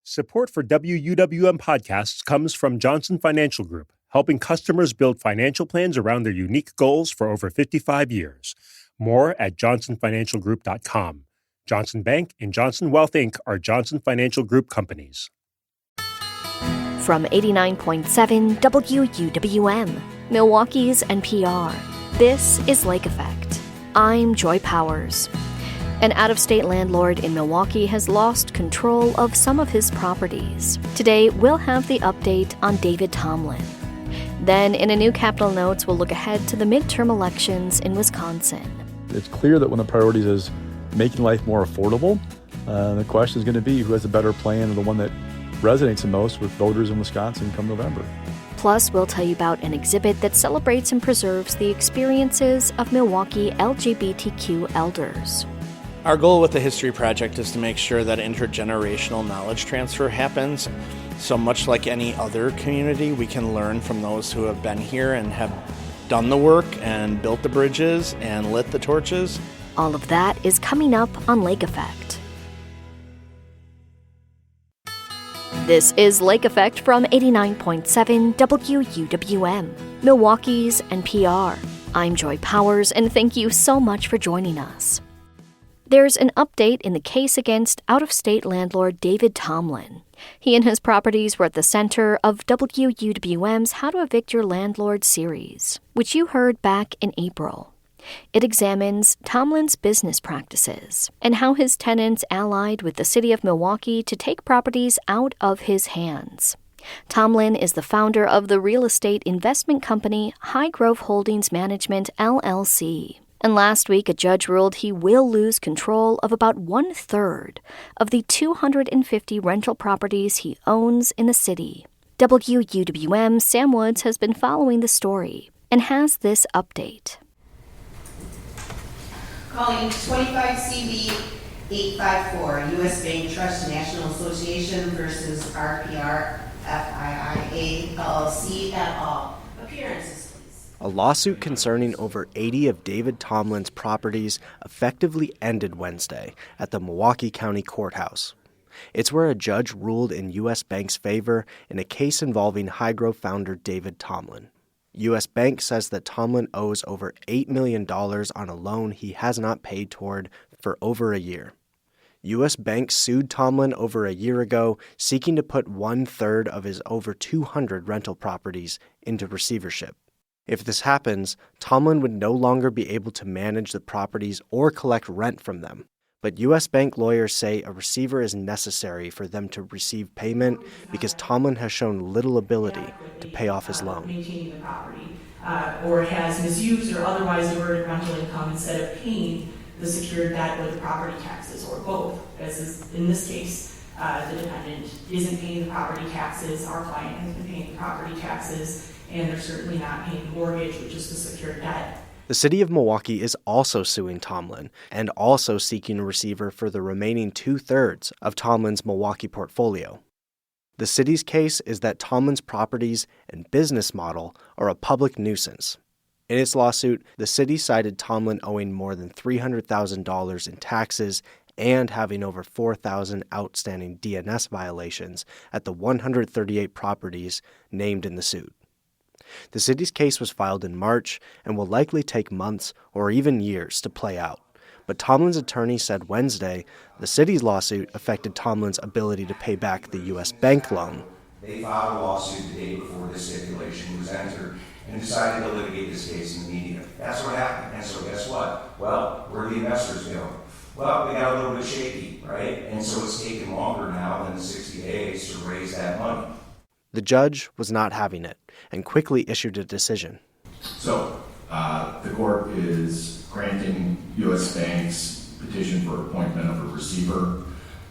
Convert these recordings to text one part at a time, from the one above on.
Support for WUWM podcasts comes from Johnson Financial Group, helping customers build financial plans around their unique goals for over 55 years. More at johnsonfinancialgroup.com. Johnson Bank and Johnson Wealth Inc. are Johnson Financial Group companies. From 89.7 WUWM, Milwaukee's NPR, this is Lake Effect. I'm Joy Powers. An out-of-state landlord in Milwaukee has lost control of some of his properties. Today, we'll have the update on David Tomblin. Then, in a new Capital Notes, we'll look ahead to the midterm elections in Wisconsin. It's clear that one of the priorities is making life more affordable. The question is going to be who has a better plan, or the one that resonates the most with voters in Wisconsin come November. Plus, we'll tell you about an exhibit that celebrates and preserves the experiences of Milwaukee LGBTQ elders. Our goal with the History Project is to make sure that intergenerational knowledge transfer happens. So much like any other community, we can learn from those who have been here and have done the work and built the bridges and lit the torches. All of that is coming up on Lake Effect. This is Lake Effect from 89.7 WUWM, Milwaukee's NPR. I'm Joy Powers, and thank you so much for joining us. There's an update in the case against out-of-state landlord David Tomblin. He and his properties were at the center of WUWM's How to Evict Your Landlord series, which you heard back in April. It examines Tomblin's business practices and how his tenants allied with the city of Milwaukee to take properties out of his hands. Tomblin is the founder of the real estate investment company High Grove Holdings Management, LLC. And last week, a judge ruled he will lose control of about 1/3 of the 250 rental properties he owns in the city. WUWM Sam Woods has been following the story and has this update. Calling 25 CV 854, U.S. Bank Trust National Association versus RPR FIIA LLC et al. Appearances. A lawsuit concerning over 80 of David Tomblin's properties effectively ended Wednesday at the Milwaukee County Courthouse. It's where a judge ruled in U.S. Bank's favor in a case involving High Grove founder David Tomblin. U.S. Bank says that Tomblin owes over $8 million on a loan he has not paid toward for over a year. U.S. Bank sued Tomblin over a year ago, seeking to put 1/3 of his over 200 rental properties into receivership. If this happens, Tomblin would no longer be able to manage the properties or collect rent from them. But U.S. Bank lawyers say a receiver is necessary for them to receive payment because Tomblin has shown little ability to pay off his loan. Maintaining the property, or has misused or otherwise diverted rental income instead of paying the secured debt or the property taxes, or both, as is in this case. The defendant isn't paying the property taxes, our client has been paying the property taxes, and they're certainly not paying the mortgage, which is the secured debt. The city of Milwaukee is also suing Tomblin and also seeking a receiver for the remaining 2/3 of Tomblin's Milwaukee portfolio. The city's case is that Tomblin's properties and business model are a public nuisance. In its lawsuit, the city cited Tomblin owing more than $300,000 in taxes and having over 4,000 outstanding DNS violations at the 138 properties named in the suit. The city's case was filed in March and will likely take months or even years to play out. But Tomblin's attorney said Wednesday the city's lawsuit affected Tomblin's ability to pay back the U.S. Bank loan. They filed a lawsuit the day before this stipulation was entered and decided to litigate this case in the media. That's what happened. And so guess what? Well, where do the investors go? Well, we got a little bit shaky, right? And so it's taken longer now than the 60 days to raise that money. The judge was not having it and quickly issued a decision. So, the court is granting U.S. Bank's petition for appointment of a receiver.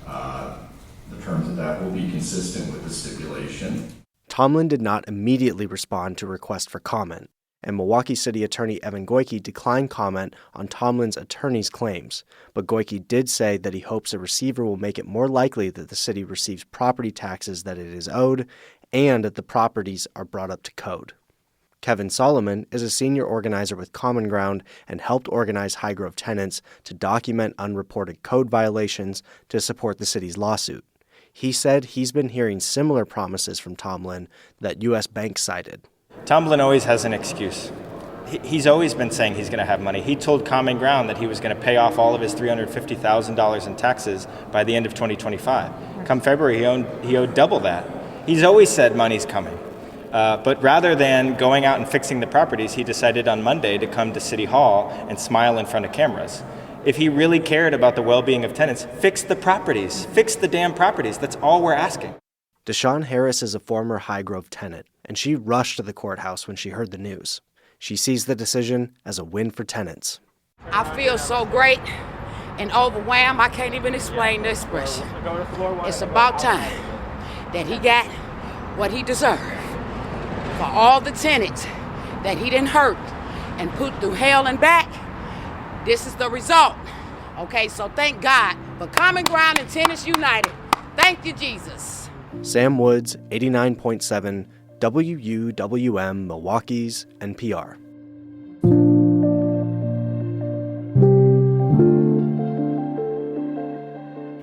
The terms of that will be consistent with the stipulation. Tomblin did not immediately respond to a request for comment, and Milwaukee City Attorney Evan Goyke declined comment on Tomblin's attorney's claims, but Goyke did say that he hopes a receiver will make it more likely that the city receives property taxes that it is owed and that the properties are brought up to code. Kevin Solomon is a senior organizer with Common Ground and helped organize High Grove tenants to document unreported code violations to support the city's lawsuit. He said he's been hearing similar promises from Tomblin that U.S. banks cited. Tomblin always has an excuse. He's always been saying he's going to have money. He told Common Ground that he was going to pay off all of his $350,000 in taxes by the end of 2025. Come February, he owed double that. He's always said money's coming. But rather than going out and fixing the properties, he decided on Monday to come to City Hall and smile in front of cameras. If he really cared about the well-being of tenants, fix the properties. Fix the damn properties. That's all we're asking. Deshawn Harris is a former Highgrove tenant, and she rushed to the courthouse when she heard the news. She sees the decision as a win for tenants. I feel so great and overwhelmed, I can't even explain the expression. It's about time that he got what he deserved for all the tenants that he didn't hurt and put through hell and back. This is the result. Okay, so thank God for Common Ground and Tenants United. Thank you, Jesus. Sam Woods, 89.7 WUWM, Milwaukee's NPR.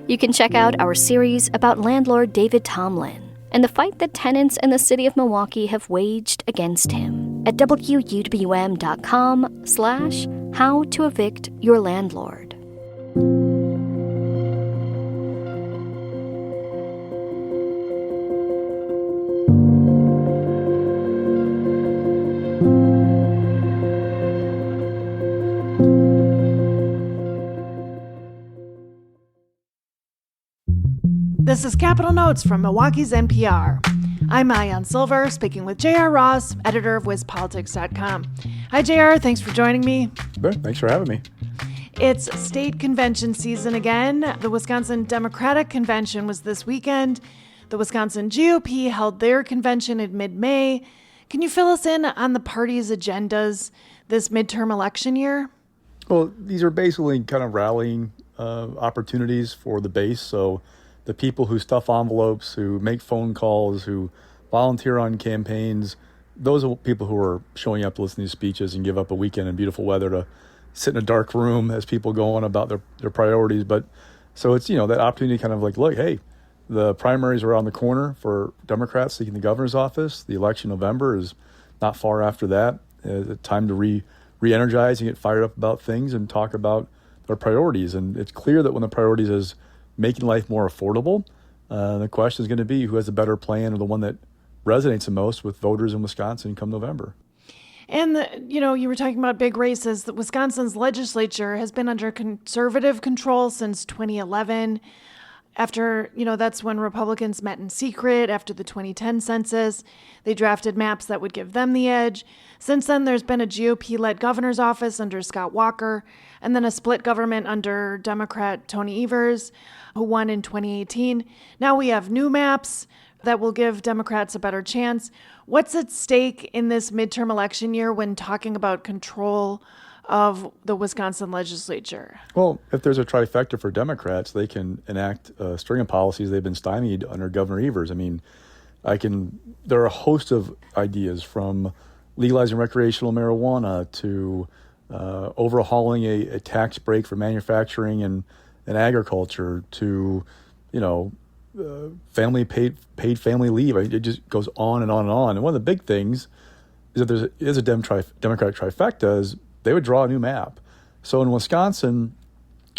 You can check out our series about landlord David Tomblin and the fight that tenants in the city of Milwaukee have waged against him at WUWM.com/How to Evict Your Landlord. This is Capital Notes from Milwaukee's NPR. I'm Maayan Silver, speaking with J.R. Ross, editor of WizPolitics.com. Hi, J.R. Thanks for joining me. Thanks for having me. It's state convention season again. The Wisconsin Democratic Convention was this weekend. The Wisconsin GOP held their convention in mid-May. Can you fill us in on the party's agendas this midterm election year? Well, these are basically kind of rallying opportunities for the base. So the people who stuff envelopes, who make phone calls, who volunteer on campaigns, those are people who are showing up to listen to these speeches and give up a weekend in beautiful weather to sit in a dark room as people go on about their priorities. But so it's, that opportunity to kind of like, look, hey, the primaries are around the corner for Democrats seeking the governor's office. The election in November is not far after that. It's time to re-energize and get fired up about things and talk about their priorities. And it's clear that when the priorities is making life more affordable, the question is going to be who has a better plan or the one that resonates the most with voters in Wisconsin come November. And, you were talking about big races. That Wisconsin's legislature has been under conservative control since 2011. After, that's when Republicans met in secret after the 2010 census. They drafted maps that would give them the edge. Since then, there's been a GOP-led governor's office under Scott Walker, and then a split government under Democrat Tony Evers, who won in 2018. Now we have new maps that will give Democrats a better chance. What's at stake in this midterm election year when talking about control of the Wisconsin legislature? Well, if there's a trifecta for Democrats, they can enact a string of policies they've been stymied under Governor Evers. There are a host of ideas from legalizing recreational marijuana to overhauling a tax break for manufacturing and agriculture to, family paid family leave. It just goes on and on and on. And one of the big things is that there is a Democratic trifecta is they would draw a new map. So in Wisconsin,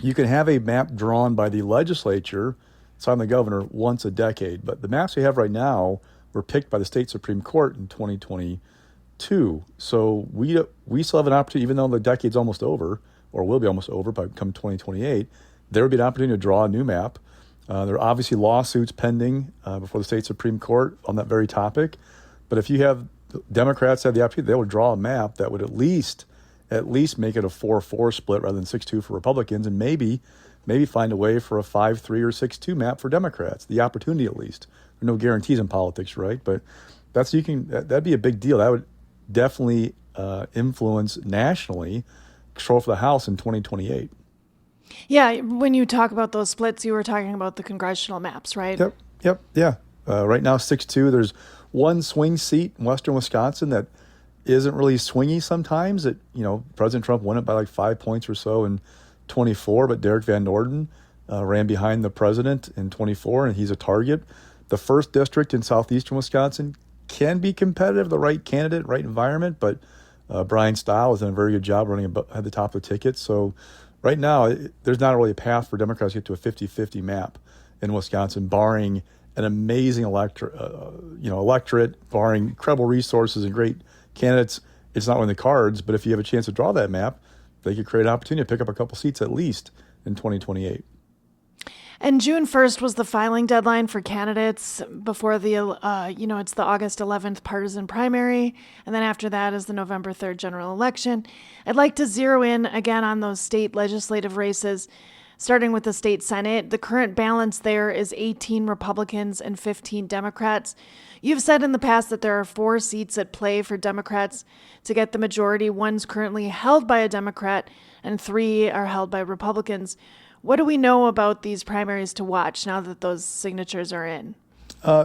you can have a map drawn by the legislature, signed by the governor, once a decade. But the maps we have right now were picked by the state Supreme Court in 2022. So we still have an opportunity, even though the decade's almost over, or will be almost over by come 2028, there would be an opportunity to draw a new map. There are obviously lawsuits pending before the state Supreme Court on that very topic. But if you have Democrats have the opportunity, they would draw a map that would at least make it a 4-4 split rather than 6-2 for Republicans, and maybe find a way for a 5-3 or 6-2 map for Democrats. The opportunity, at least. There are no guarantees in politics, right? But that'd be a big deal. That would definitely influence nationally control for the House in 2028. Yeah, when you talk about those splits, you were talking about the congressional maps, right? Yep, yeah. Right now, 6-2. There's one swing seat in western Wisconsin that isn't really swingy sometimes. President Trump won it by like 5 points or so in 24, but Derek Van Norden ran behind the president in 24, and he's a target. The first district in southeastern Wisconsin can be competitive, the right candidate, right environment, but Brian Stile has done a very good job running at the top of the ticket. So right now, there's not really a path for Democrats to get to a 50-50 map in Wisconsin, barring an amazing electorate, barring incredible resources and great candidates. It's not on the cards, but if you have a chance to draw that map, they could create an opportunity to pick up a couple seats at least in 2028. And June 1st was the filing deadline for candidates before the, it's the August 11th partisan primary. And then after that is the November 3rd general election. I'd like to zero in again on those state legislative races, starting with the state Senate. The current balance there is 18 Republicans and 15 Democrats. You've said in the past that there are 4 seats at play for Democrats to get the majority. One's currently held by a Democrat and 3 are held by Republicans. What do we know about these primaries to watch now that those signatures are in?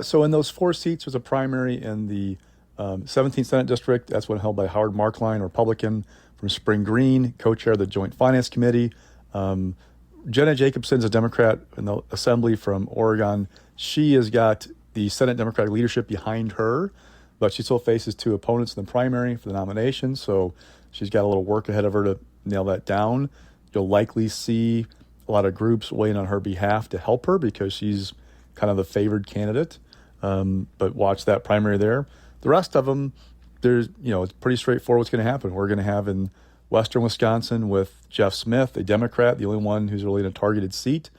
So in those 4 seats, there's a primary in the 17th Senate District. That's one held by Howard Markline, Republican from Spring Green, co-chair of the Joint Finance Committee. Jenna Jacobson's a Democrat in the Assembly from Oregon. She has got the Senate Democratic leadership behind her, but she still faces 2 opponents in the primary for the nomination. So she's got a little work ahead of her to nail that down. You'll likely see a lot of groups weighing on her behalf to help her because she's kind of the favored candidate. But watch that primary there. The rest of them, it's pretty straightforward what's going to happen. We're going to have in western Wisconsin with Jeff Smith, a Democrat, the only one who's really in a targeted seat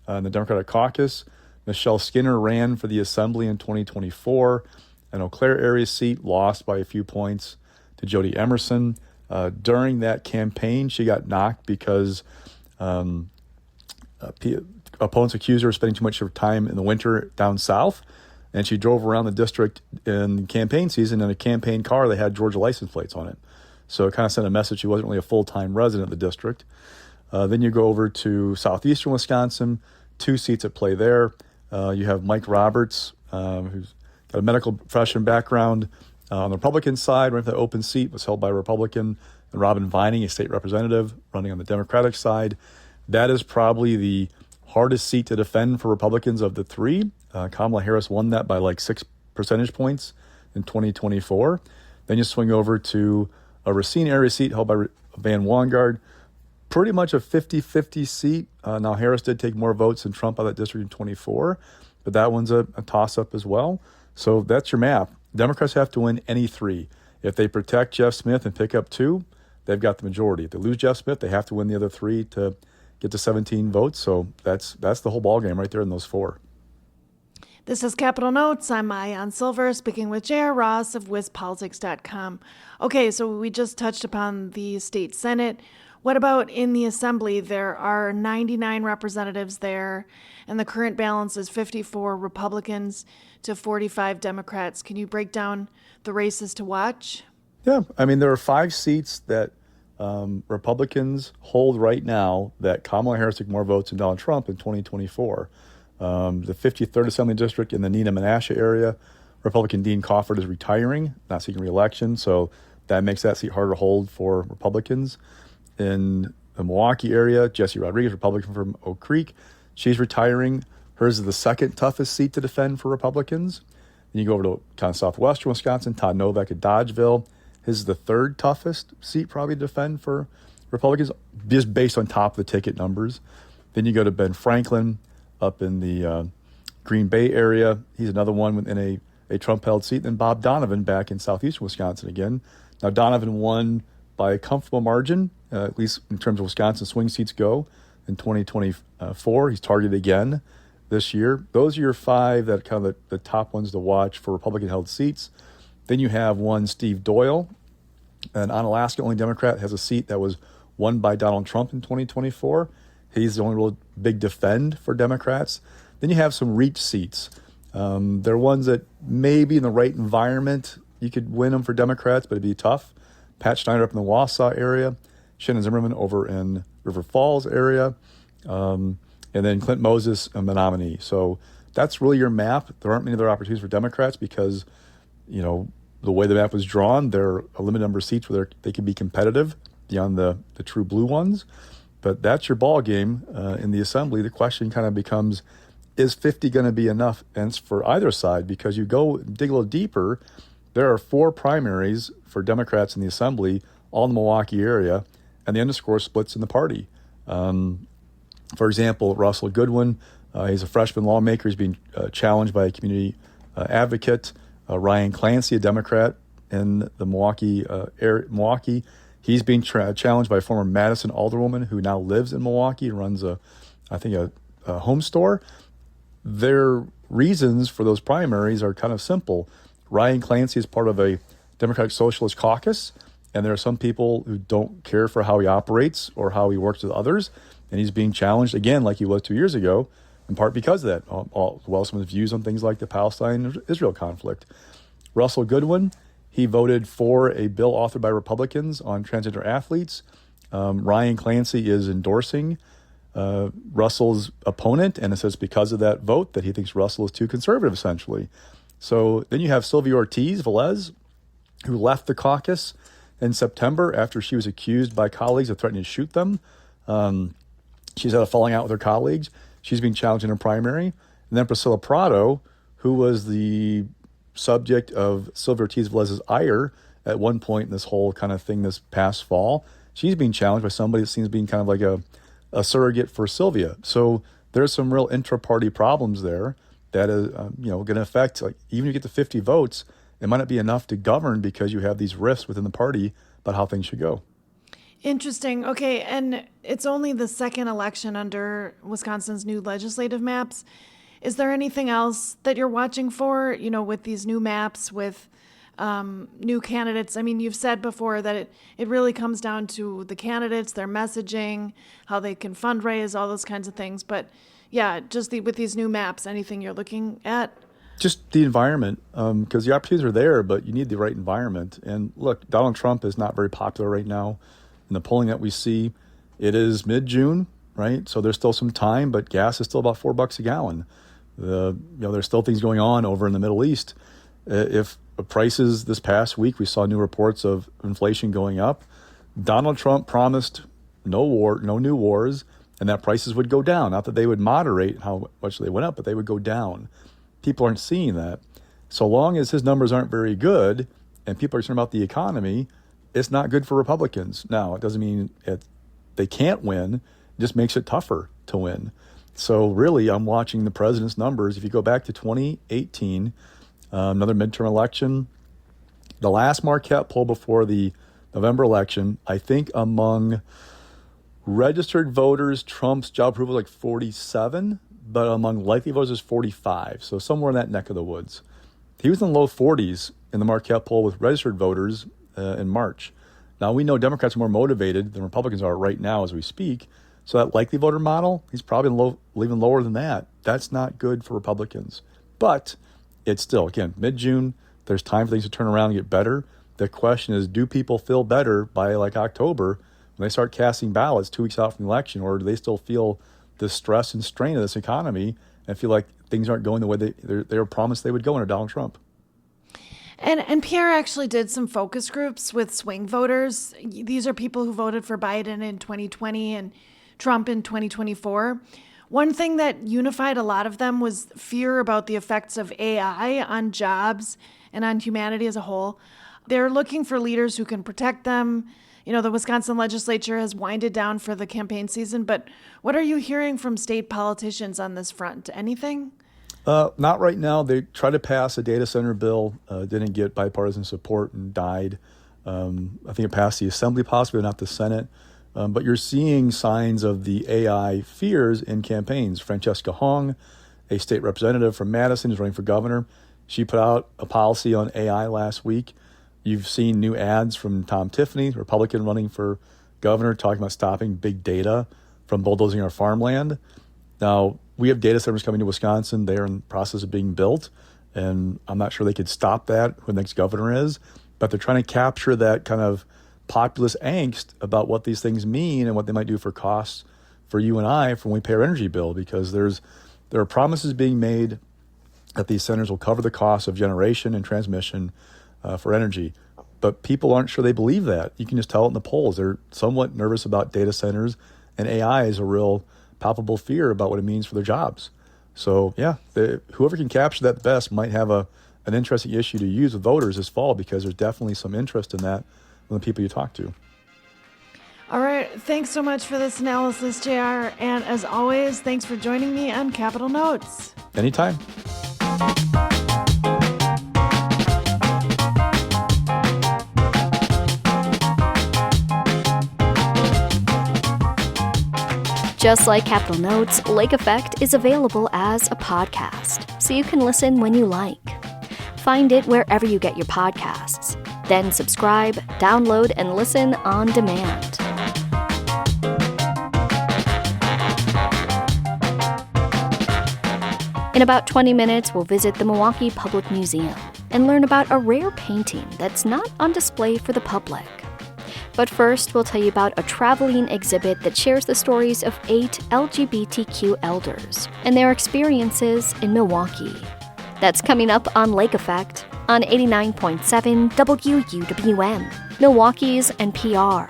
in the Democratic caucus. Michelle Skinner ran for the Assembly in 2024. An Eau Claire area seat lost by a few points to Jody Emerson. During that campaign, she got knocked because opponents accused her of spending too much of her time in the winter down south, and she drove around the district in campaign season in a campaign car that had Georgia license plates on it. So it kind of sent a message she wasn't really a full-time resident of the district. Then you go over to southeastern Wisconsin, 2 seats at play there. You have Mike Roberts, who's got a medical profession background. On the Republican side, running for the open seat was held by a Republican, and Robin Vining, a state representative, running on the Democratic side. That is probably the hardest seat to defend for Republicans of the 3. Kamala Harris won that by like 6 percentage points in 2024. Then you swing over to a Racine area seat held by Van Wangard. Pretty much a 50-50 seat. Now, Harris did take more votes than Trump out of that district in 24, but that one's a toss-up as well. So that's your map. Democrats have to win any 3. If they protect Jeff Smith and pick up 2, they've got the majority. If they lose Jeff Smith, they have to win the other 3 to get to 17 votes. So that's the whole ballgame right there in those 4. This is Capital Notes. I'm Ayan Silver, speaking with J.R. Ross of WizPolitics.com. Okay, so we just touched upon the state Senate. What about in the Assembly? There are 99 representatives there, and the current balance is 54 Republicans to 45 Democrats. Can you break down the races to watch? Yeah, I mean, there are 5 seats that Republicans hold right now that Kamala Harris took more votes than Donald Trump in 2024. The 53rd Assembly District in the Neenah-Menasha area, Republican Dean Cofford is retiring, not seeking re-election, so that makes that seat harder to hold for Republicans. In the Milwaukee area, Jesse Rodriguez, Republican from Oak Creek, she's retiring. Hers is the 2nd toughest seat to defend for Republicans. Then you go over to kind of southwestern Wisconsin, Todd Novak at Dodgeville. His is the 3rd toughest seat probably to defend for Republicans, just based on top of the ticket numbers. Then you go to Ben Franklin up in the Green Bay area. He's another one within a Trump-held seat. Then Bob Donovan back in southeastern Wisconsin again. Now, Donovan won by a comfortable margin, at least in terms of Wisconsin swing seats go, in 2024. He's targeted again this year. Those are your 5 that are kind of the top ones to watch for Republican-held seats. Then you have one Steve Doyle, an Onalaska-only Democrat, has a seat that was won by Donald Trump in 2024. He's the only real big defend for Democrats. Then you have some reach seats. They're ones that maybe in the right environment you could win them for Democrats, but it'd be tough. Pat Schneider up in the Wausau area, Shannon Zimmerman over in River Falls area, and then Clint Moses, a nominee. So that's really your map. There aren't many other opportunities for Democrats because, the way the map was drawn, there are a limited number of seats where they can be competitive beyond the true blue ones. But that's your ball game in the assembly. The question kind of becomes, is 50 going to be enough? And it's for either side, because you go dig a little deeper, there are 4 primaries for Democrats in the assembly, all in the Milwaukee area, and the underscore splits in the party. For example, Russell Goodwin, he's a freshman lawmaker. He's being challenged by a community advocate. Ryan Clancy, a Democrat in the Milwaukee area. He's being challenged by a former Madison alderwoman who now lives in Milwaukee and runs a home store. Their reasons for those primaries are kind of simple. Ryan Clancy is part of a Democratic Socialist caucus, and there are some people who don't care for how he operates or how he works with others, and he's being challenged again like he was 2 years ago, in part because of that, as well as some of his views on things like the Palestine-Israel conflict. Russell Goodwin, he voted for a bill authored by Republicans on transgender athletes. Ryan Clancy is endorsing Russell's opponent, and it says because of that vote that he thinks Russell is too conservative, essentially. So then you have Sylvia Ortiz Velez, who left the caucus in September after she was accused by colleagues of threatening to shoot them. She's had a falling out with her colleagues. She's being challenged in her primary. And then Priscilla Prado, who was the subject of Sylvia Ortiz Velez's ire at one point in this whole kind of thing this past fall, she's being challenged by somebody that seems being kind of like a surrogate for Sylvia. So there's some real intra-party problems there that is going to affect, like, even if you get to 50 votes, it might not be enough to govern because you have these rifts within the party about how things should go. Interesting. Okay, and it's only the second election under Wisconsin's new legislative maps. Is there anything else that you're watching for, with these new maps, with new candidates? I mean, you've said before that it really comes down to the candidates, their messaging, how they can fundraise, all those kinds of things. But yeah, just with these new maps, anything you're looking at? Just the environment, because the opportunities are there, but you need the right environment. And look, Donald Trump is not very popular right now. In the polling that we see, it is mid-June, right? So there's still some time, but gas is still about $4 a gallon. There's still things going on over in the Middle East. If prices this past week, we saw new reports of inflation going up. Donald Trump promised no new wars, and that prices would go down. Not that they would moderate how much they went up, but they would go down. People aren't seeing that. So long as his numbers aren't very good and people are concerned about the economy, it's not good for Republicans. Now, it doesn't mean they can't win. It just makes it tougher to win. So really, I'm watching the president's numbers. If you go back to 2018, another midterm election, the last Marquette poll before the November election, I think among registered voters, Trump's job approval was like 47, but among likely voters is 45. So somewhere in that neck of the woods. He was in the low 40s in the Marquette poll with registered voters in March. Now, we know Democrats are more motivated than Republicans are right now as we speak. So that likely voter model, he's probably even lower than that. That's not good for Republicans. But it's still, again, mid-June, there's time for things to turn around and get better. The question is, do people feel better by like October when they start casting ballots 2 weeks out from the election, or do they still feel the stress and strain of this economy and feel like things aren't going the way they were promised they would go under Donald Trump? And Pierre actually did some focus groups with swing voters. These are people who voted for Biden in 2020 and Trump in 2024. One thing that unified a lot of them was fear about the effects of AI on jobs and on humanity as a whole. They're looking for leaders who can protect them. The Wisconsin legislature has winded down for the campaign season, but what are you hearing from state politicians on this front? Anything? Not right now. They tried to pass a data center bill, didn't get bipartisan support and died. I think it passed the Assembly possibly, not the Senate. But you're seeing signs of the AI fears in campaigns. Francesca Hong, a state representative from Madison, is running for governor. She put out a policy on AI last week. You've seen new ads from Tom Tiffany, Republican running for governor, talking about stopping big data from bulldozing our farmland. Now, we have data centers coming to Wisconsin. They are in the process of being built, and I'm not sure they could stop that, who the next governor is, but they're trying to capture that kind of populist angst about what these things mean and what they might do for costs for you and I when we pay our energy bill, because there are promises being made that these centers will cover the cost of generation and transmission for energy. But people aren't sure they believe that. You can just tell it in the polls. They're somewhat nervous about data centers and AI is a real palpable fear about what it means for their jobs. So yeah, whoever can capture that best might have an interesting issue to use with voters this fall, because there's definitely some interest in that from the people you talk to. All right. Thanks so much for this analysis, JR. And as always, thanks for joining me on Capital Notes. Anytime. Just like Capital Notes, Lake Effect is available as a podcast, so you can listen when you like. Find it wherever you get your podcasts. Then subscribe, download, and listen on demand. In about 20 minutes, we'll visit the Milwaukee Public Museum and learn about a rare painting that's not on display for the public. But first, we'll tell you about a traveling exhibit that shares the stories of 8 LGBTQ elders and their experiences in Milwaukee. That's coming up on Lake Effect on 89.7 WUWM, Milwaukee's NPR.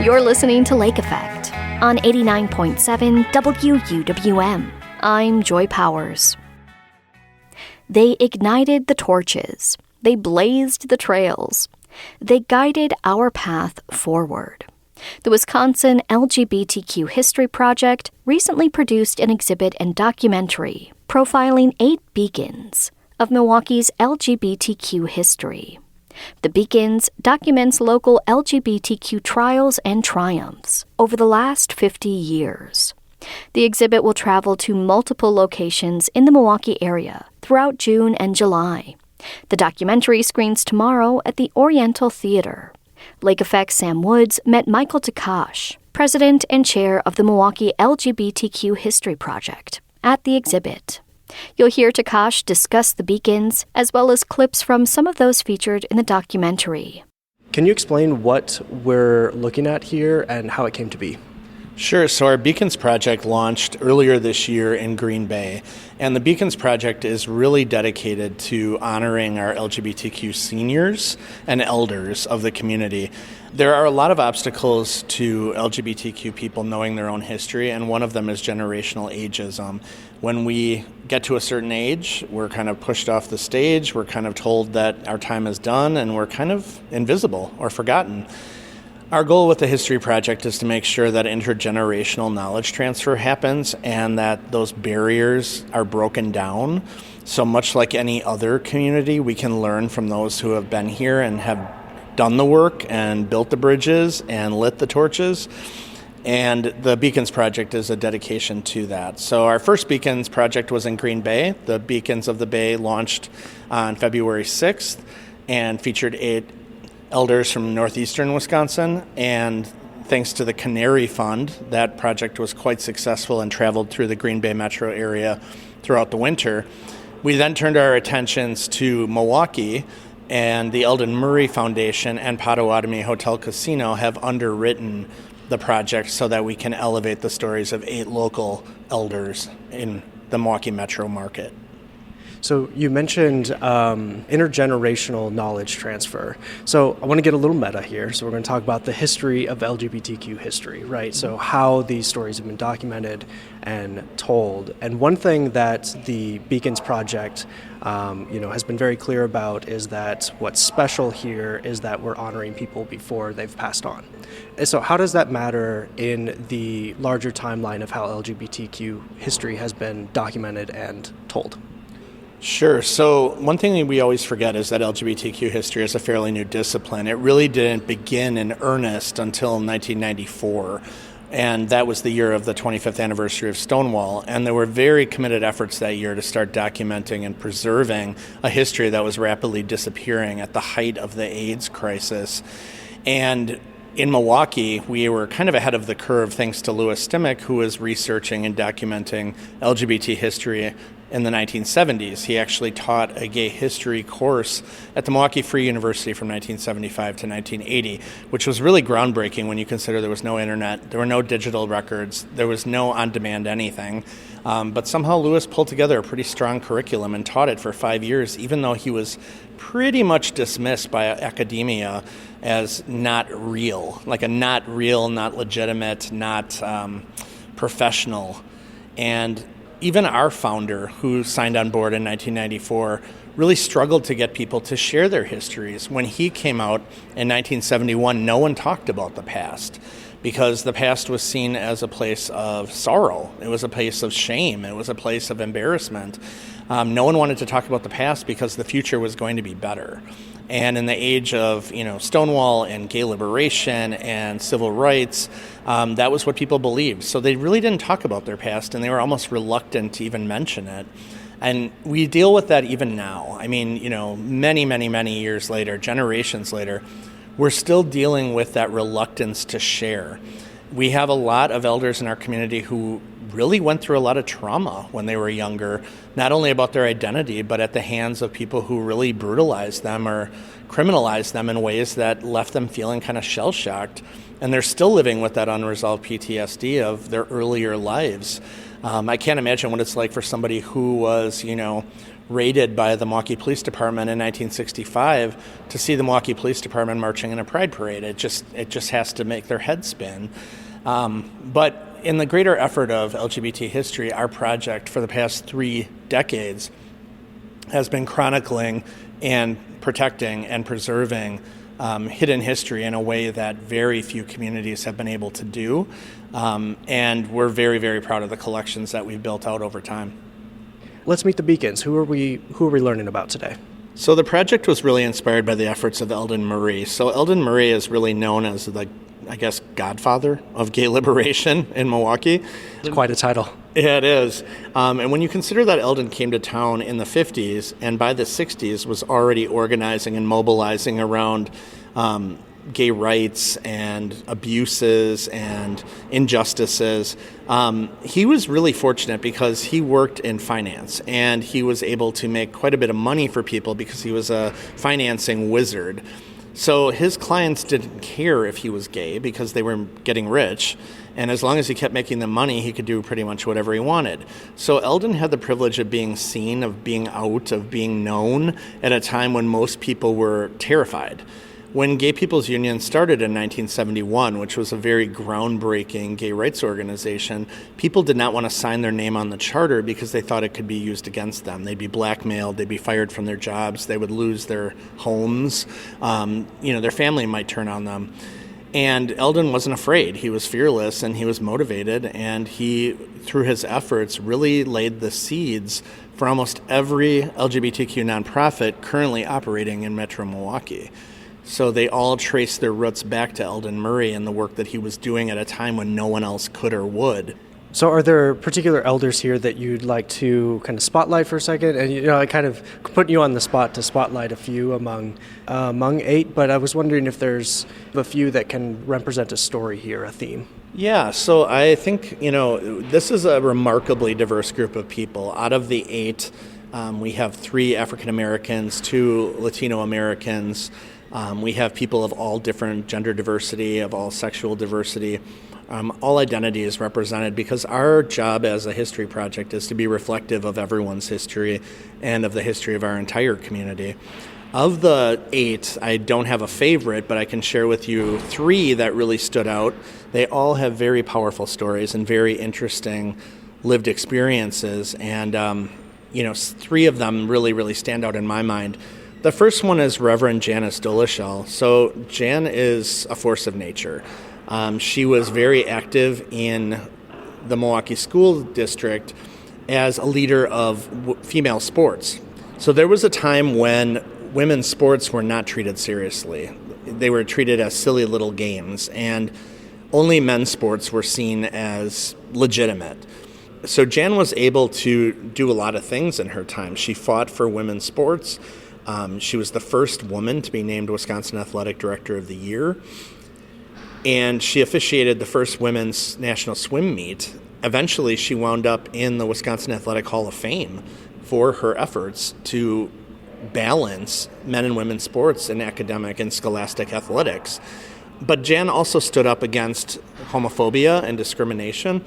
You're listening to Lake Effect on 89.7 WUWM. I'm Joy Powers. They ignited the torches. They blazed the trails. They guided our path forward. The Wisconsin LGBTQ History Project recently produced an exhibit and documentary profiling 8 beacons of Milwaukee's LGBTQ history. The Beacons documents local LGBTQ trials and triumphs over the last 50 years. The exhibit will travel to multiple locations in the Milwaukee area throughout June and July. The documentary screens tomorrow at the Oriental Theater. Lake Effect's Sam Woods met Michael Takash, president and chair of the Milwaukee LGBTQ History Project, at the exhibit. You'll hear Takash discuss the beacons, as well as clips from some of those featured in the documentary. Can you explain what we're looking at here and how it came to be? Sure. So our Beacons project launched earlier this year in Green Bay, and the Beacons project is really dedicated to honoring our LGBTQ seniors and elders of the community. There are a lot of obstacles to LGBTQ people knowing their own history, and one of them is generational ageism. When we get to a certain age, we're kind of pushed off the stage, we're kind of told that our time is done, and we're kind of invisible or forgotten. Our goal with the History Project is to make sure that intergenerational knowledge transfer happens and that those barriers are broken down. So much like any other community, we can learn from those who have been here and have done the work and built the bridges and lit the torches. And the Beacons Project is a dedication to that. So our first Beacons Project was in Green Bay. The Beacons of the Bay launched on February 6th and featured 8 elders from northeastern Wisconsin, and thanks to the Canary Fund, that project was quite successful and traveled through the Green Bay metro area throughout the winter. We then turned our attentions to Milwaukee, and the Eldon Murray Foundation and Potawatomi Hotel Casino have underwritten the project so that we can elevate the stories of 8 local elders in the Milwaukee metro market. So you mentioned intergenerational knowledge transfer. So I want to get a little meta here. So we're going to talk about the history of LGBTQ history, right? So how these stories have been documented and told. And one thing that the Beacons Project has been very clear about is that what's special here is that we're honoring people before they've passed on. And so how does that matter in the larger timeline of how LGBTQ history has been documented and told? Sure. So one thing that we always forget is that LGBTQ history is a fairly new discipline. It really didn't begin in earnest until 1994, and that was the year of the 25th anniversary of Stonewall. And there were very committed efforts that year to start documenting and preserving a history that was rapidly disappearing at the height of the AIDS crisis. And in Milwaukee, we were kind of ahead of the curve thanks to Louis Stimick, who was researching and documenting LGBT history in the 1970s. He actually taught a gay history course at the Milwaukee Free University from 1975 to 1980, which was really groundbreaking when you consider there was no internet, there were no digital records, there was no on-demand anything. But somehow Louis pulled together a pretty strong curriculum and taught it for 5 years, even though he was pretty much dismissed by academia as not real, like a not real, not legitimate, not professional. And even our founder, who signed on board in 1994, really struggled to get people to share their histories. When he came out in 1971, no one talked about the past because the past was seen as a place of sorrow. It was a place of shame. It was a place of embarrassment. No one wanted to talk about the past because the future was going to be better. And in the age of, Stonewall and gay liberation and civil rights, that was what people believed. So they really didn't talk about their past, and they were almost reluctant to even mention it. And we deal with that even now. I mean, many, many, many years later, generations later, we're still dealing with that reluctance to share. We have a lot of elders in our community who really went through a lot of trauma when they were younger, not only about their identity, but at the hands of people who really brutalized them or criminalized them in ways that left them feeling kind of shell-shocked. And they're still living with that unresolved PTSD of their earlier lives. I can't imagine what it's like for somebody who was, raided by the Milwaukee Police Department in 1965 to see the Milwaukee Police Department marching in a pride parade. It just has to make their head spin. But in the greater effort of LGBT history, our project for the past 3 decades has been chronicling and protecting and preserving hidden history in a way that very few communities have been able to do. And we're very, very proud of the collections that we've built out over time. Let's meet the Beacons. Who are we learning about today? So the project was really inspired by the efforts of Eldon Murray. So Eldon Murray is really known as the, godfather of gay liberation in Milwaukee. It's quite a title. Yeah, it is. And when you consider that Eldon came to town in the 50s and by the 60s was already organizing and mobilizing around gay rights and abuses and injustices, he was really fortunate because he worked in finance and he was able to make quite a bit of money for people because he was a financing wizard. So his clients didn't care if he was gay because they were getting rich. And as long as he kept making them money, he could do pretty much whatever he wanted. So Eldon had the privilege of being seen, of being out, of being known at a time when most people were terrified. When Gay People's Union started in 1971, which was a very groundbreaking gay rights organization, people did not want to sign their name on the charter because they thought it could be used against them. They'd be blackmailed, they'd be fired from their jobs, they would lose their homes, their family might turn on them. And Eldon wasn't afraid. He was fearless and he was motivated, and he, through his efforts, really laid the seeds for almost every LGBTQ nonprofit currently operating in Metro Milwaukee. So they all trace their roots back to Eldon Murray and the work that he was doing at a time when no one else could or would. So are there particular elders here that you'd like to kind of spotlight for a second? And, I kind of put you on the spot to spotlight a few among 8, but I was wondering if there's a few that can represent a story here, a theme. Yeah, so I think, this is a remarkably diverse group of people. Out of the 8, we have 3 African Americans, 2 Latino Americans. We have people of all different gender diversity, of all sexual diversity. All identity is represented because our job as a history project is to be reflective of everyone's history and of the history of our entire community. Of the 8, I don't have a favorite, but I can share with you 3 that really stood out. They all have very powerful stories and very interesting lived experiences, and 3 of them really, really stand out in my mind. The first one is Reverend Janice Dolishell. So Jan is a force of nature. She was very active in the Milwaukee School District as a leader of female sports. So there was a time when women's sports were not treated seriously. They were treated as silly little games, and only men's sports were seen as legitimate. So Jan was able to do a lot of things in her time. She fought for women's sports. She was the first woman to be named Wisconsin Athletic Director of the Year. And she officiated the first women's national swim meet. Eventually, she wound up in the Wisconsin Athletic Hall of Fame for her efforts to balance men and women's sports in academic and scholastic athletics. But Jan also stood up against homophobia and discrimination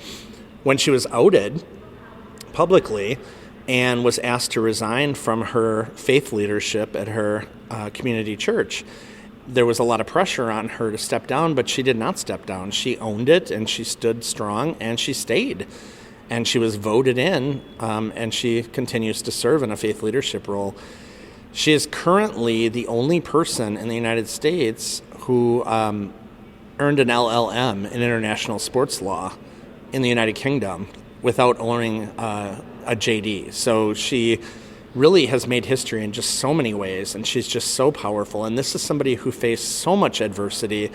when she was outed publicly and was asked to resign from her faith leadership at her community church. There was a lot of pressure on her to step down, but she did not step down. She owned it, and she stood strong, and she stayed. And she was voted in, and she continues to serve in a faith leadership role. She is currently the only person in the United States who earned an LLM in international sports law in the United Kingdom without owning a JD. So she really has made history in just so many ways, and she's just so powerful. And this is somebody who faced so much adversity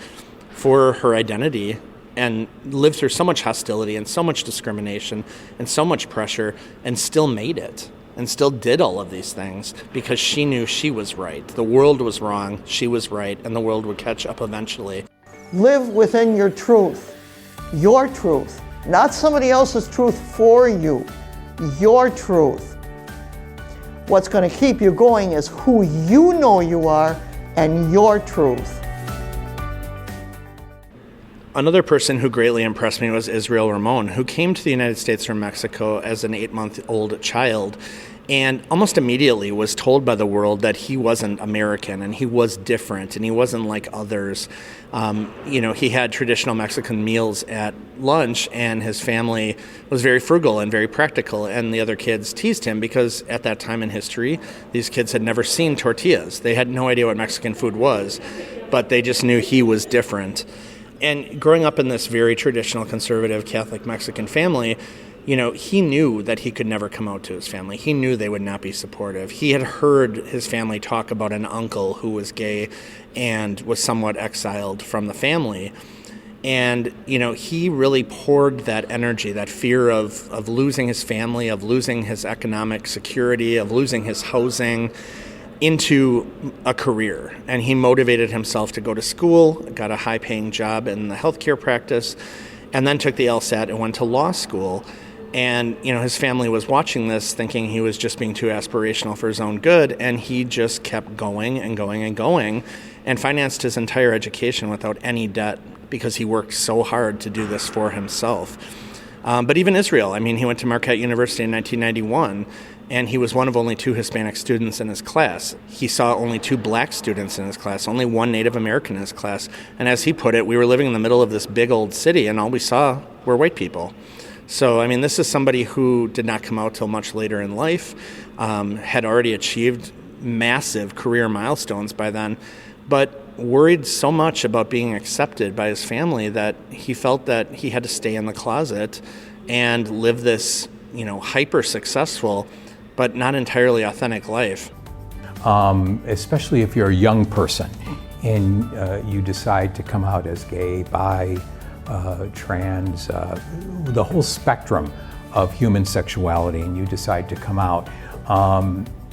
for her identity and lived through so much hostility and so much discrimination and so much pressure and still made it and still did all of these things because she knew she was right. The world was wrong, she was right, and the world would catch up eventually. Live within your truth, not somebody else's truth for you, your truth. What's going to keep you going is who you know you are and your truth. Another person who greatly impressed me was Israel Ramon, who came to the United States from Mexico as an 8-month-old child and almost immediately was told by the world that he wasn't American and he was different and he wasn't like others. He had traditional Mexican meals at lunch, and his family was very frugal and very practical, and the other kids teased him because at that time in history, these kids had never seen tortillas. They had no idea what Mexican food was, but they just knew he was different. And growing up in this very traditional conservative Catholic Mexican family, he knew that he could never come out to his family. He knew they would not be supportive. He had heard his family talk about an uncle who was gay and was somewhat exiled from the family. And, he really poured that energy, that fear of losing his family, of losing his economic security, of losing his housing, into a career. And he motivated himself to go to school, got a high-paying job in the healthcare practice, and then took the LSAT and went to law school. And, his family was watching this thinking he was just being too aspirational for his own good, and he just kept going and going and going and financed his entire education without any debt because he worked so hard to do this for himself. But even Israel, he went to Marquette University in 1991, and he was one of only 2 Hispanic students in his class. He saw only 2 black students in his class, only 1 Native American in his class. And as he put it, we were living in the middle of this big old city, and all we saw were white people. So, this is somebody who did not come out till much later in life, had already achieved massive career milestones by then, but worried so much about being accepted by his family that he felt that he had to stay in the closet and live this, hyper-successful but not entirely authentic life. Especially if you're a young person and you decide to come out as gay, bi, trans, the whole spectrum of human sexuality, and you decide to come out.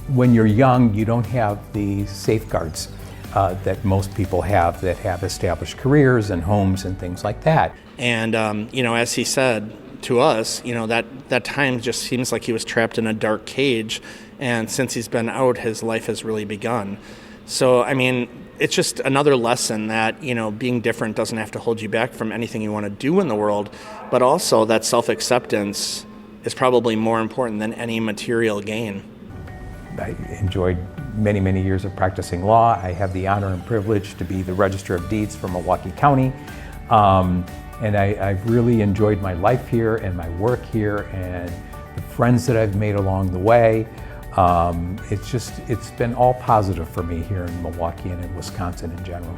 When you're young, you don't have the safeguards that most people have that have established careers and homes and things like that. And, as he said to us, that time just seems like he was trapped in a dark cage, and since he's been out, his life has really begun. So, it's just another lesson that, being different doesn't have to hold you back from anything you want to do in the world, but also that self-acceptance is probably more important than any material gain. I enjoyed many, many years of practicing law. I have the honor and privilege to be the Register of Deeds for Milwaukee County. And I've really enjoyed my life here and my work here and the friends that I've made along the way. It's been all positive for me here in Milwaukee and in Wisconsin in general.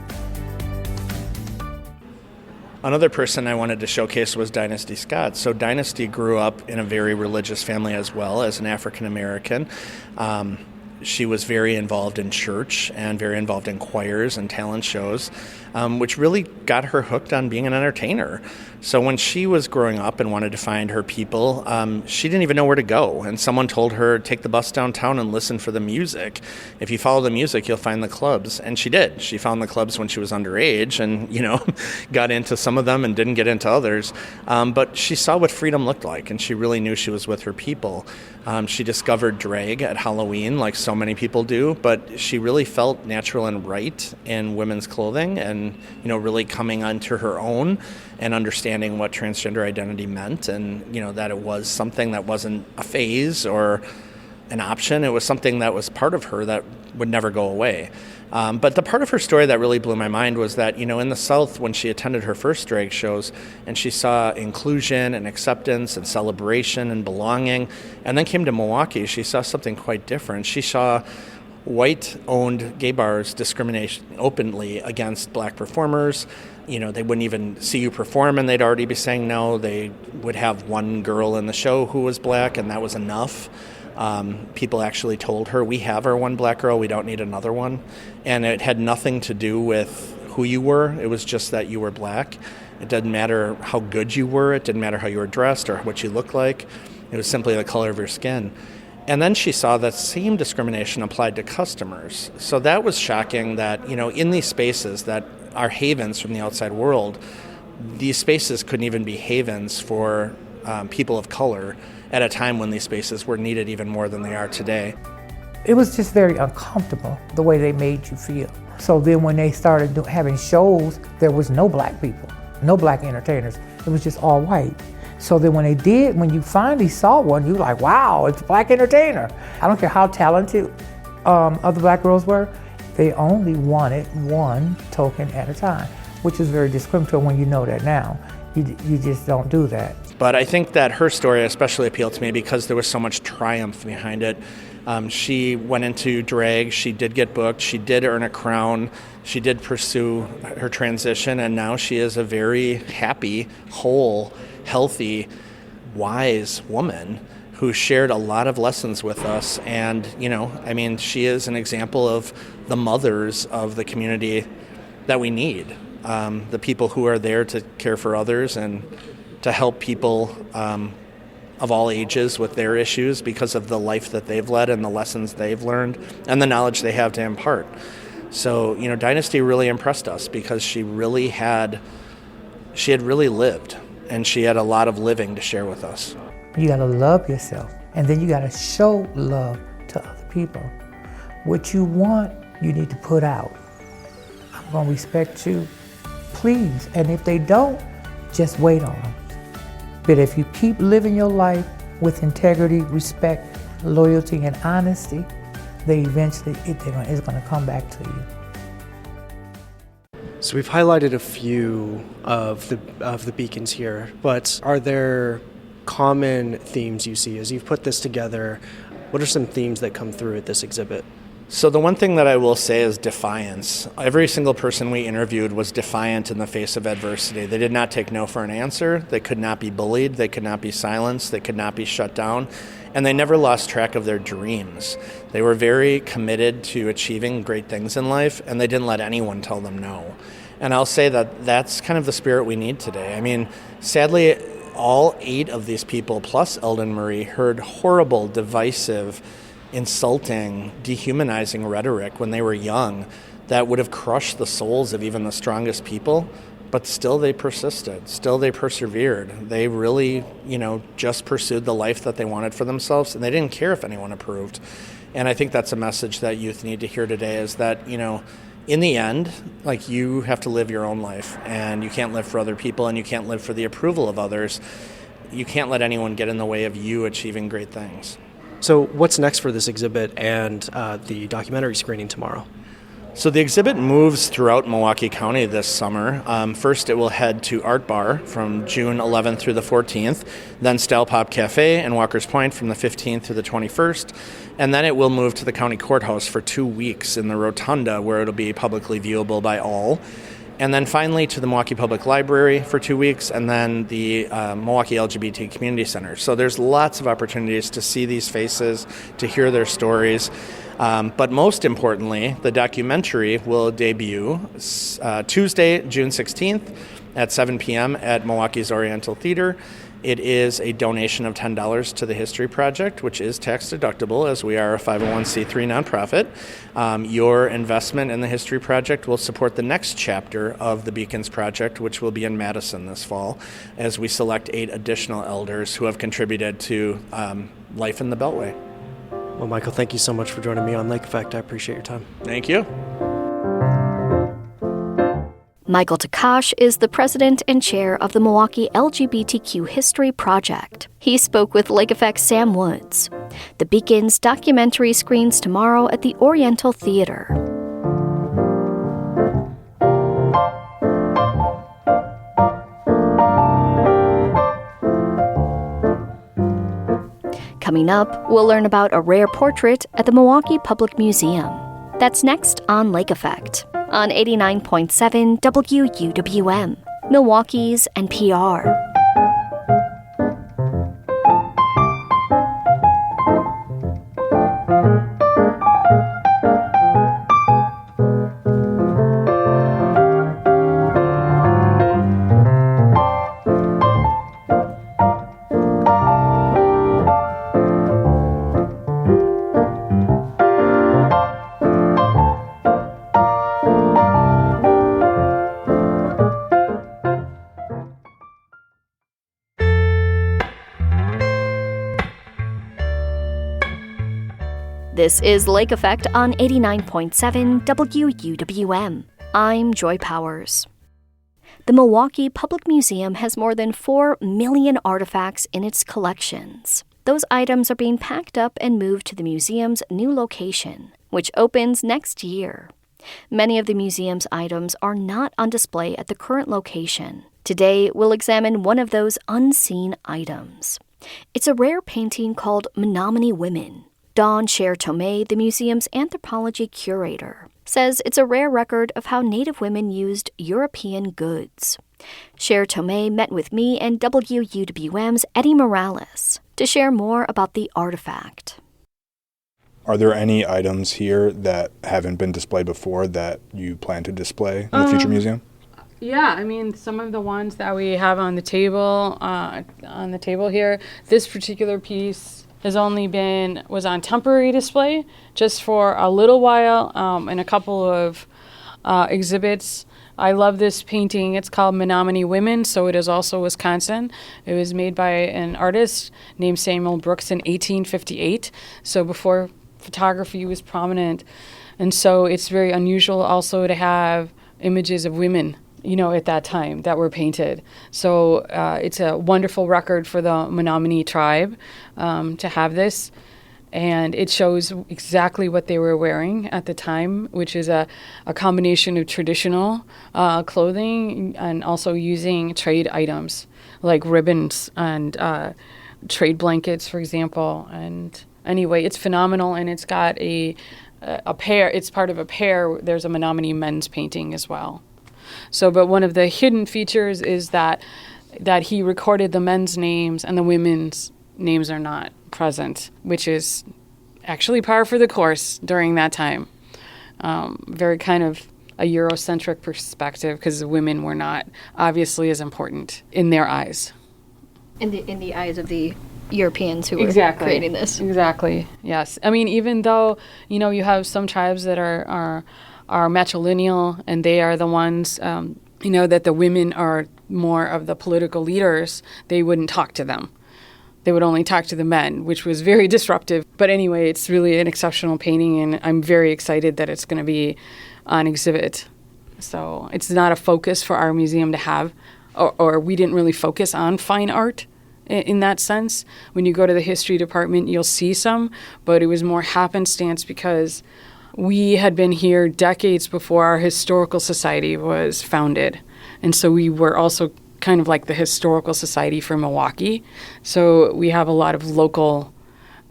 Another person I wanted to showcase was Dynasty Scott. So Dynasty grew up in a very religious family as well as an African American. she was very involved in church and very involved in choirs and talent shows, which really got her hooked on being an entertainer. So when she was growing up and wanted to find her people, she didn't even know where to go. And someone told her, take the bus downtown and listen for the music. If you follow the music, you'll find the clubs. And she did. She found the clubs when she was underage and, got into some of them and didn't get into others. But she saw what freedom looked like, and she really knew she was with her people. She discovered drag at Halloween, like so many people do, but she really felt natural and right in women's clothing and, really coming onto her own and understanding what transgender identity meant, and, that it was something that wasn't a phase or an option. It was something that was part of her that would never go away. But the part of her story that really blew my mind was that, in the South, when she attended her first drag shows and she saw inclusion and acceptance and celebration and belonging, and then came to Milwaukee, she saw something quite different. She saw white-owned gay bars discrimination openly against black performers. They wouldn't even see you perform and they'd already be saying no. They would have one girl in the show who was black, and that was enough. People actually told her, we have our one black girl, we don't need another one. And it had nothing to do with who you were. It was just that you were black. It didn't matter how good you were. It didn't matter how you were dressed or what you looked like. It was simply the color of your skin. And then she saw that same discrimination applied to customers. So that was shocking that, in these spaces that are havens from the outside world, these spaces couldn't even be havens for people of color at a time when these spaces were needed even more than they are today. It was just very uncomfortable, the way they made you feel. So then when they started having shows, there was no black people, no black entertainers. It was just all white. So then when you finally saw one, you were like, wow, it's a black entertainer. I don't care how talented other black girls were, they only wanted one token at a time, which is very discriminatory when you know that now. You just don't do that. But I think that her story especially appealed to me because there was so much triumph behind it. She went into drag, she did get booked, she did earn a crown, she did pursue her transition, and now she is a very happy, whole, healthy, wise woman who shared a lot of lessons with us. And, she is an example of the mothers of the community that we need. The people who are there to care for others and to help people of all ages with their issues because of the life that they've led and the lessons they've learned and the knowledge they have to impart. So, Dynasty really impressed us because she had really lived, and she had a lot of living to share with us. You gotta love yourself, and then you gotta show love to other people. What you want, you need to put out. I'm gonna respect you, please. And if they don't, just wait on them. But if you keep living your life with integrity, respect, loyalty, and honesty, they eventually, it's gonna come back to you. So we've highlighted a few of the beacons here, but are there common themes you see as you've put this together? What are some themes that come through at this exhibit? So the one thing that I will say is defiance. Every single person we interviewed was defiant in the face of adversity. They did not take no for an answer. They could not be bullied. They could not be silenced. They could not be shut down. And they never lost track of their dreams. They were very committed to achieving great things in life, and they didn't let anyone tell them no. And I'll say that that's kind of the spirit we need today. Sadly, all 8 of these people, plus Eldon Marie, heard horrible, divisive, insulting, dehumanizing rhetoric when they were young that would have crushed the souls of even the strongest people, but still they persisted, still they persevered. They really, just pursued the life that they wanted for themselves, and they didn't care if anyone approved. And I think that's a message that youth need to hear today, is that, in the end, you have to live your own life, and you can't live for other people, and you can't live for the approval of others. You can't let anyone get in the way of you achieving great things. So what's next for this exhibit and the documentary screening tomorrow? So the exhibit moves throughout Milwaukee County this summer. First, it will head to Art Bar from June 11th through the 14th, then Style Pop Cafe in Walker's Point from the 15th through the 21st, and then it will move to the county courthouse for 2 weeks in the Rotunda, where it'll be publicly viewable by all. And then finally to the Milwaukee Public Library for 2 weeks, and then the Milwaukee LGBT Community Center. So there's lots of opportunities to see these faces, to hear their stories. But most importantly, the documentary will debut Tuesday, June 16th at 7 p.m. at Milwaukee's Oriental Theater. It is a donation of $10 to the History Project, which is tax deductible as we are a 501c3 nonprofit. Your investment in the History Project will support the next chapter of the Beacons Project, which will be in Madison this fall, as we select 8 additional elders who have contributed to life in the Beltway. Well, Michael, thank you so much for joining me on Lake Effect. I appreciate your time. Thank you. Michael Takash is the president and chair of the Milwaukee LGBTQ History Project. He spoke with Lake Effect's Sam Woods. The Beacons documentary screens tomorrow at the Oriental Theater. Coming up, we'll learn about a rare portrait at the Milwaukee Public Museum. That's next on Lake Effect on 89.7 WUWM, Milwaukee's NPR. This is Lake Effect on 89.7 WUWM. I'm Joy Powers. The Milwaukee Public Museum has more than 4 million artifacts in its collections. Those items are being packed up and moved to the museum's new location, which opens next year. Many of the museum's items are not on display at the current location. Today, we'll examine one of those unseen items. It's a rare painting called Menominee Women. Dawn Sher-Tomei, the museum's anthropology curator, says it's a rare record of how Native women used European goods. Sher-Tomei met with me and WUWM's Eddie Morales to share more about the artifact. Are there any items here that haven't been displayed before that you plan to display in the future museum? Yeah, I mean, some of the ones that we have on the table here, this particular piece was on temporary display just for a little while in a couple of exhibits. I love this painting. It's called Menominee Women, so it is also Wisconsin. It was made by an artist named Samuel Brooks in 1858, so before photography was prominent. And so it's very unusual also to have images of women, at that time that were painted. So it's a wonderful record for the Menominee tribe to have this. And it shows exactly what they were wearing at the time, which is a combination of traditional clothing and also using trade items like ribbons and trade blankets, for example. And anyway, it's phenomenal, and it's got a pair. It's part of a pair. There's a Menominee men's painting as well. So, but one of the hidden features is that he recorded the men's names and the women's names are not present, which is actually par for the course during that time. Very kind of a Eurocentric perspective, because the women were not obviously as important in their eyes. In the eyes of the Europeans who were creating this. Exactly, yes. I mean, even though, you have some tribes that are matrilineal, and they are the ones, that the women are more of the political leaders, they wouldn't talk to them. They would only talk to the men, which was very disruptive. But anyway, it's really an exceptional painting, and I'm very excited that it's going to be on exhibit. So it's not a focus for our museum to have, or we didn't really focus on fine art in that sense. When you go to the history department, you'll see some, but it was more happenstance because we had been here decades before our historical society was founded. And so we were also kind of like the historical society for Milwaukee. So we have a lot of local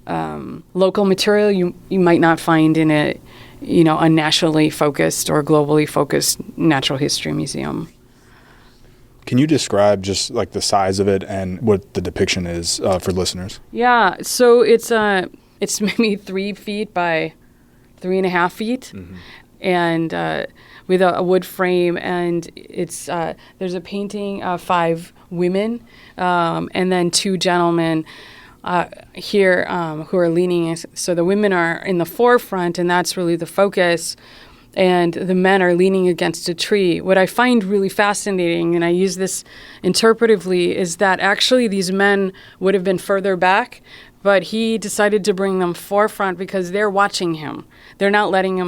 material you might not find in a nationally focused or globally focused natural history museum. Can you describe just like the size of it and what the depiction is for listeners? Yeah, so it's maybe 3 feet by 3.5 feet, and with a wood frame, and it's there's a painting of 5 women and then 2 gentlemen here who are leaning. So the women are in the forefront, and that's really the focus, and the men are leaning against a tree. What I find really fascinating, and I use this interpretively, is that actually these men would have been further back, but he decided to bring them forefront because they're watching him. They're not letting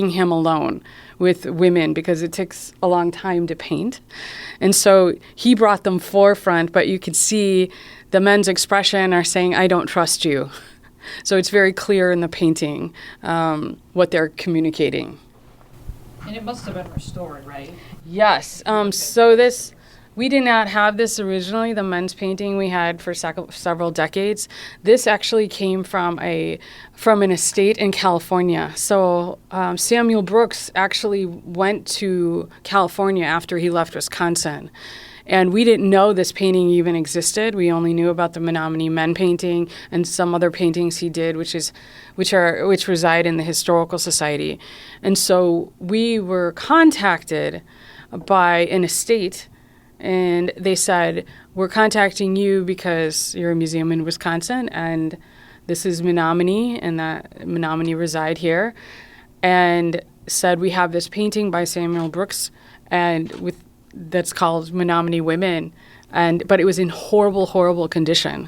him alone with women because it takes a long time to paint. And so he brought them forefront, but you could see the men's expression are saying, "I don't trust you." So it's very clear in the painting what they're communicating. And it must have been restored, right? Yes. So we did not have this originally, the men's painting we had for several decades. This actually came from an estate in California. So Samuel Brooks actually went to California after he left Wisconsin. And we didn't know this painting even existed. We only knew about the Menominee men painting and some other paintings he did, which reside in the Historical Society. And so we were contacted by an estate, and they said, "We're contacting you because you're a museum in Wisconsin, and this is Menominee, and that Menominee reside here," and said, "We have this painting by Samuel Brooks, and that's called Menominee Women," but it was in horrible, horrible condition.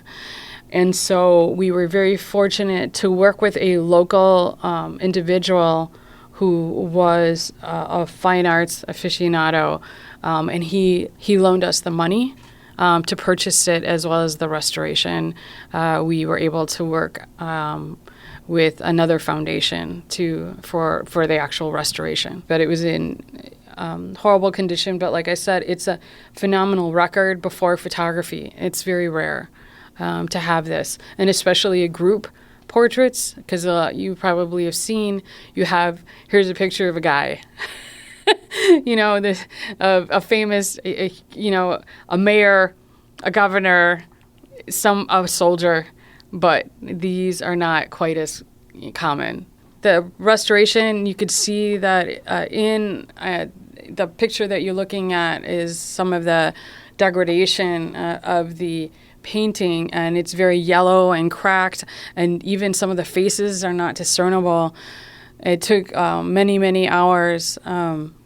And so we were very fortunate to work with a local individual who was a fine arts aficionado, and he loaned us the money to purchase it as well as the restoration. We were able to work with another foundation for the actual restoration, but it was in horrible condition. But like I said, it's a phenomenal record before photography. It's very rare to have this, and especially a group portraits, because you probably have seen, here's a picture of a guy, a famous, a mayor, a governor, a soldier, but these are not quite as common. The restoration, you could see that in the picture that you're looking at is some of the degradation of the painting, and it's very yellow and cracked, and even some of the faces are not discernible. It took many, many hours.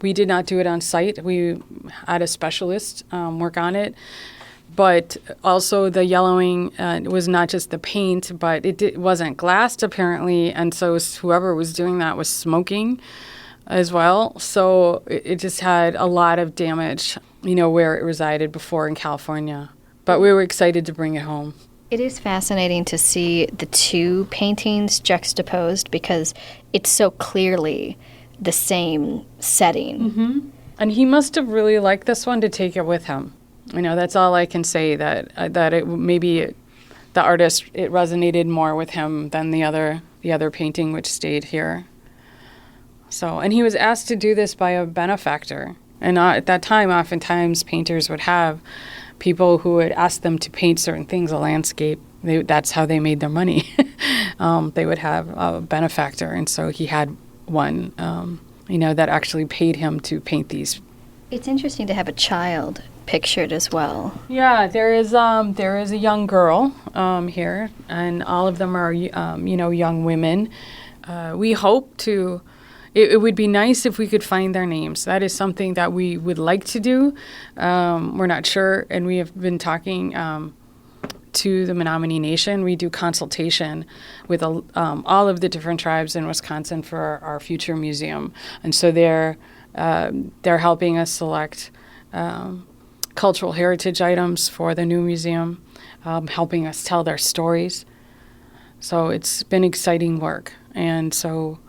We did not do it on site. We had a specialist work on it. But also the yellowing was not just the paint, but it wasn't glassed apparently, and so whoever was doing that was smoking as well. So it just had a lot of damage, where it resided before in California. But we were excited to bring it home. It is fascinating to see the 2 paintings juxtaposed because it's so clearly the same setting. Mm-hmm. And he must have really liked this one to take it with him. That's all I can say, that it maybe the artist, it resonated more with him than the other painting, which stayed here. So, and he was asked to do this by a benefactor. And at that time, oftentimes painters would have people who would ask them to paint certain things, a landscape. That's how they made their money. They would have a benefactor, and so he had one, that actually paid him to paint these. It's interesting to have a child pictured as well. Yeah, there is a young girl here, and all of them are young women. We hope to. It would be nice if we could find their names. That is something that we would like to do. We're not sure, and we have been talking to the Menominee Nation. We do consultation with all of the different tribes in Wisconsin for our future museum, and so they're helping us select cultural heritage items for the new museum, helping us tell their stories. So it's been exciting work, and so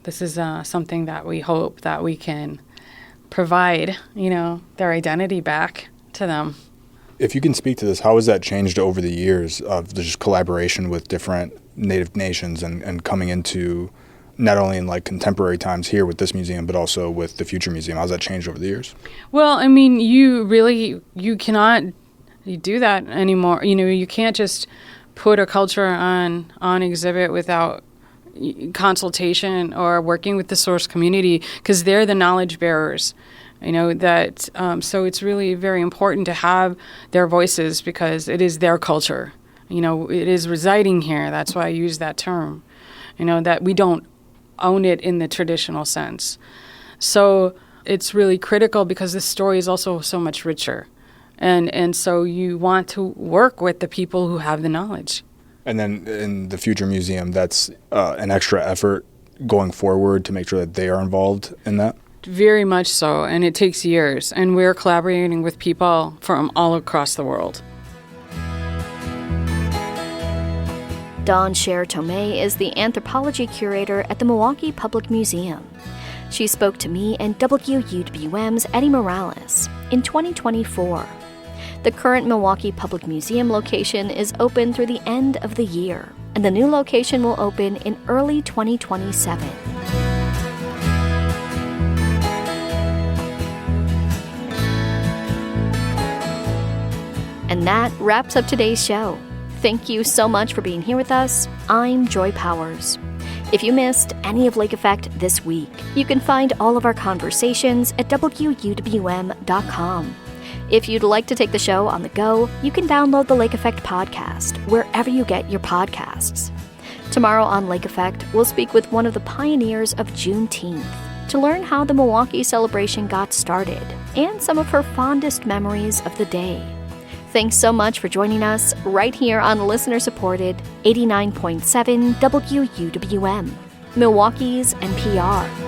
this is something that we hope that we can provide, their identity back to them. If you can speak to this, how has that changed over the years of just collaboration with different Native nations and coming into not only in like contemporary times here with this museum, but also with the future museum? How's that changed over the years? Well, I mean, you cannot do that anymore. You can't just put a culture on exhibit without consultation or working with the source community, because they're the knowledge bearers. So it's really very important to have their voices, because it is their culture. It is residing here. That's why I use that term. That we don't own it in the traditional sense. So it's really critical, because the story is also so much richer. And so you want to work with the people who have the knowledge. And then in the future museum, that's an extra effort going forward to make sure that they are involved in that? Very much so, and it takes years. And we're collaborating with people from all across the world. Dawn Sher-Tomei is the anthropology curator at the Milwaukee Public Museum. She spoke to me and WUWM's Eddie Morales in 2024. The current Milwaukee Public Museum location is open through the end of the year, and the new location will open in early 2027. And that wraps up today's show. Thank you so much for being here with us. I'm Joy Powers. If you missed any of Lake Effect this week, you can find all of our conversations at WUWM.com. If you'd like to take the show on the go, you can download the Lake Effect podcast wherever you get your podcasts. Tomorrow on Lake Effect, we'll speak with one of the pioneers of Juneteenth to learn how the Milwaukee celebration got started and some of her fondest memories of the day. Thanks so much for joining us right here on listener-supported 89.7 WUWM, Milwaukee's NPR.